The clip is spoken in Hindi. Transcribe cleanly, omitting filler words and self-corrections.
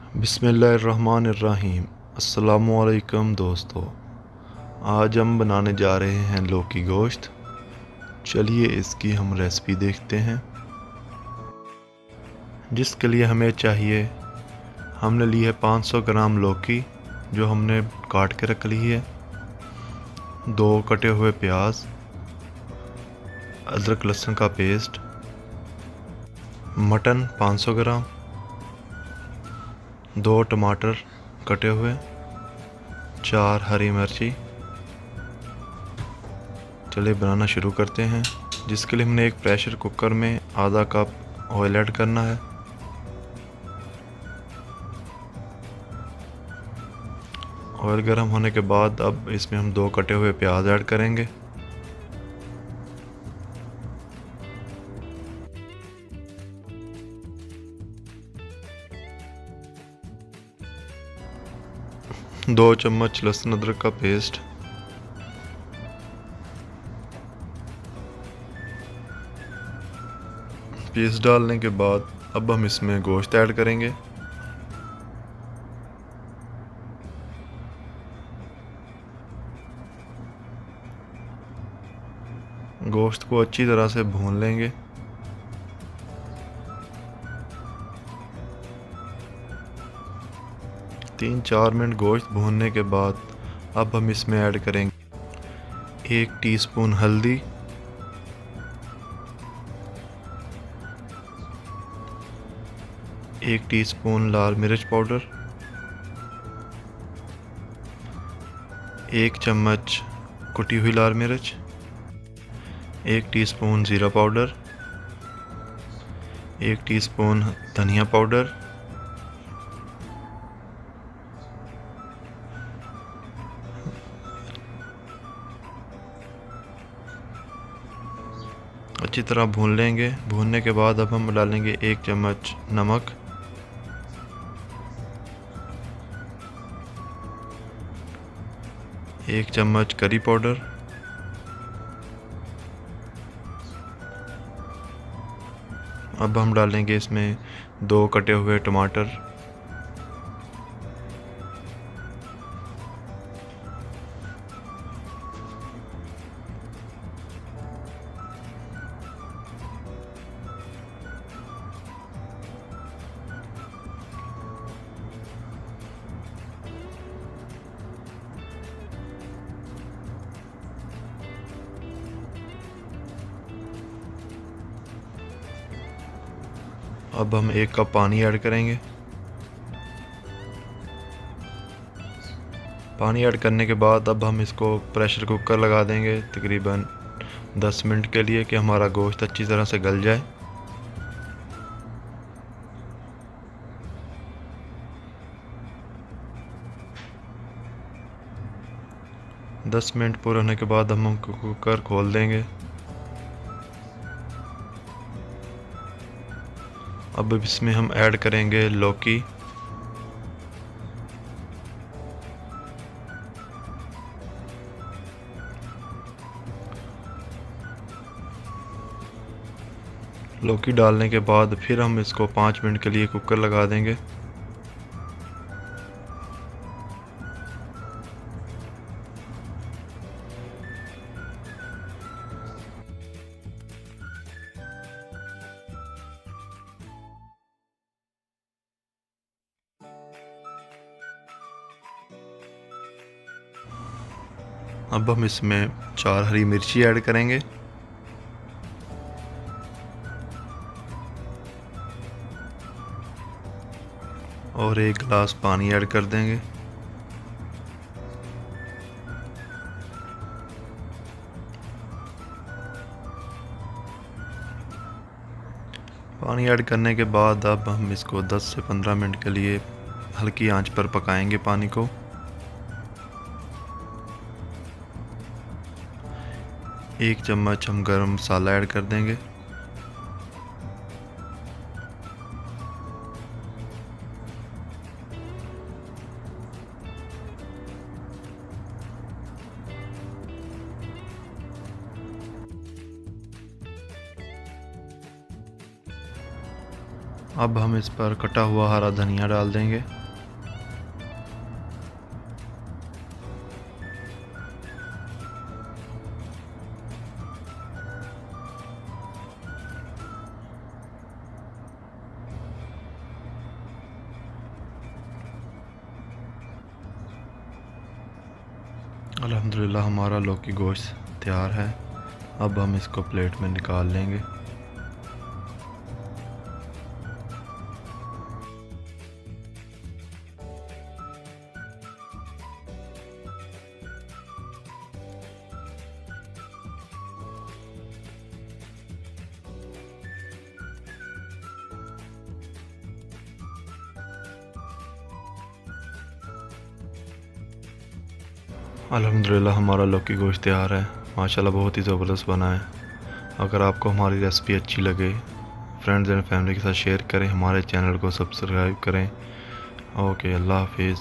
बिस्मिल्लाहिर्रहमानिर्रहीम। अस्सलामुअलैकुम दोस्तों, आज हम बनाने जा रहे हैं लौकी गोश्त। चलिए इसकी हम रेसिपी देखते हैं। जिसके लिए हमें चाहिए, हमने ली है 500 ग्राम लौकी जो हमने काट के रख ली है, 2 कटे हुए प्याज, अदरक लहसुन का पेस्ट, मटन 500 ग्राम, 2 टमाटर कटे हुए, 4 हरी मिर्ची। चलिए बनाना शुरू करते हैं। जिसके लिए हमने एक प्रेशर कुकर में आधा कप ऑयल ऐड करना है। ऑयल गर्म होने के बाद अब इसमें हम 2 कटे हुए प्याज ऐड करेंगे। दो चम्मच लहसुन अदरक का पेस्ट, पेस्ट डालने के बाद अब हम इसमें गोश्त ऐड करेंगे। गोश्त को अच्छी तरह से भून लेंगे। तीन चार मिनट गोश्त भूनने के बाद अब हम इसमें ऐड करेंगे 1 टीस्पून हल्दी, 1 टीस्पून लाल मिर्च पाउडर, 1 चम्मच कुटी हुई लाल मिर्च, 1 टीस्पून ज़ीरा पाउडर, 1 टीस्पून धनिया पाउडर, अच्छी तरह भून लेंगे। भूनने के बाद अब हम डालेंगे 1 चम्मच नमक, 1 चम्मच करी पाउडर, अब हम डालेंगे इसमें 2 कटे हुए टमाटर, अब हम 1 कप पानी ऐड करेंगे। पानी ऐड करने के बाद अब हम इसको प्रेशर कुकर लगा देंगे तकरीबन 10 मिनट के लिए कि हमारा गोश्त अच्छी तरह से गल जाए। दस मिनट पूरे होने के बाद हम कुकर खोल देंगे। अब इसमें हम ऐड करेंगे लौकी, लौकी डालने के बाद फिर हम इसको 5 मिनट के लिए कुकर लगा देंगे। अब हम इसमें 4 हरी मिर्ची ऐड करेंगे। और 1 गिलास पानी ऐड कर देंगे। पानी ऐड करने के बाद अब हम इसको 10 से 15 मिनट के लिए हल्की आंच पर पकाएंगे पानी को। 1 चम्मच हम गरम मसाला ऐड कर देंगे। अब हम इस पर कटा हुआ हरा धनिया डाल देंगे। अल्हम्दुलिल्लाह हमारा लौकी गोश्त तैयार है। अब हम इसको प्लेट में निकाल लेंगे। अल्हम्दुलिल्लाह हमारा लौकी गोश्त तैयार है। माशाल्लाह बहुत ही ज़बरदस्त बना है। अगर आपको हमारी रेसिपी अच्छी लगे, फ्रेंड्स एंड फैमिली के साथ शेयर करें, हमारे चैनल को सब्सक्राइब करें। ओके, अल्लाह हाफिज़।